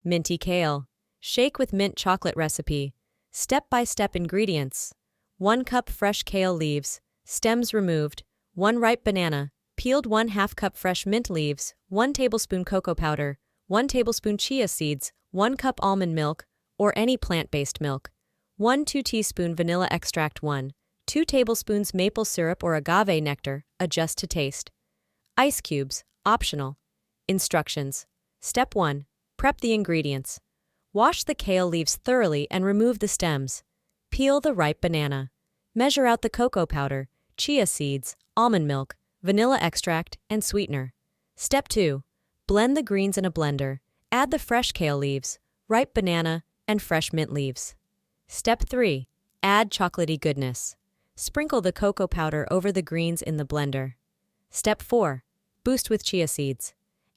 Minty Kale. Shake with mint chocolate recipe. Step-by-step ingredients. 1 cup fresh kale leaves, stems removed, 1 ripe banana, peeled 1/2 cup fresh mint leaves, 1 tablespoon cocoa powder, 1 tablespoon chia seeds, 1 cup almond milk, or any plant-based milk, 1-2 teaspoon vanilla extract 2 tablespoons maple syrup or agave nectar, adjust to taste. Ice cubes, optional. Instructions. Step 1. Prep the ingredients. Wash the kale leaves thoroughly and remove the stems. Peel the ripe banana. Measure out the cocoa powder, chia seeds, almond milk, vanilla extract, and sweetener. Step 2. Blend the greens in a blender. Add the fresh kale leaves, ripe banana, and fresh mint leaves. Step 3. Add chocolatey goodness. Sprinkle the cocoa powder over the greens in the blender. Step 4. Boost with chia seeds.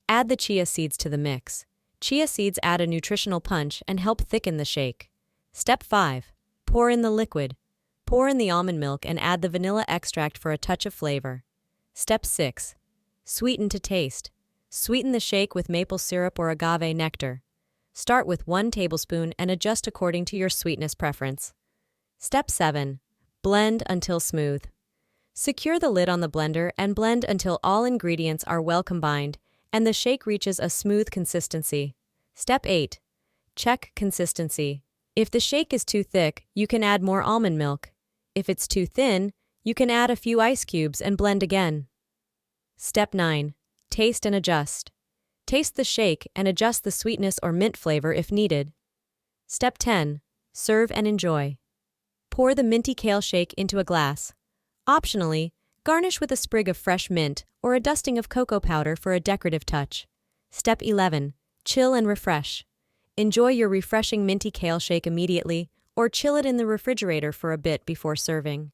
Add the chia seeds to the mix. Chia seeds add a nutritional punch and help thicken the shake. Step 5. Pour in the liquid. Pour in the almond milk and add the vanilla extract for a touch of flavor. Step 6. Sweeten to taste. Sweeten the shake with maple syrup or agave nectar. Start with 1 tablespoon and adjust according to your sweetness preference. Step 7. Blend until smooth. Secure the lid on the blender and blend until all ingredients are well combined and the shake reaches a smooth consistency. Step 8. Check consistency. If the shake is too thick, you can add more almond milk. If it's too thin, you can add a few ice cubes and blend again. Step 9. Taste and adjust. Taste the shake and adjust the sweetness or mint flavor if needed. Step 10. Serve and enjoy. Pour the Minty Kale shake into a glass. Optionally, garnish with a sprig of fresh mint or a dusting of cocoa powder for a decorative touch. Step 11. Chill and refresh. Enjoy your refreshing Minty Kale shake immediately or chill it in the refrigerator for a bit before serving.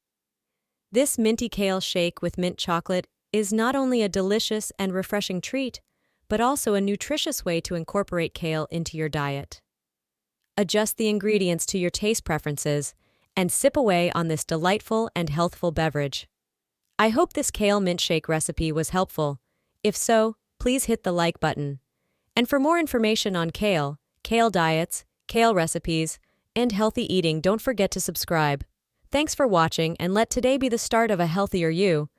This Minty Kale shake with mint chocolate is not only a delicious and refreshing treat, but also a nutritious way to incorporate kale into your diet. Adjust the ingredients to your taste preferences and sip away on this delightful and healthful beverage. I hope this kale mint shake recipe was helpful. If so, please hit the like button. And for more information on kale, kale diets, kale recipes, and healthy eating, don't forget to subscribe. Thanks for watching and let today be the start of a healthier you.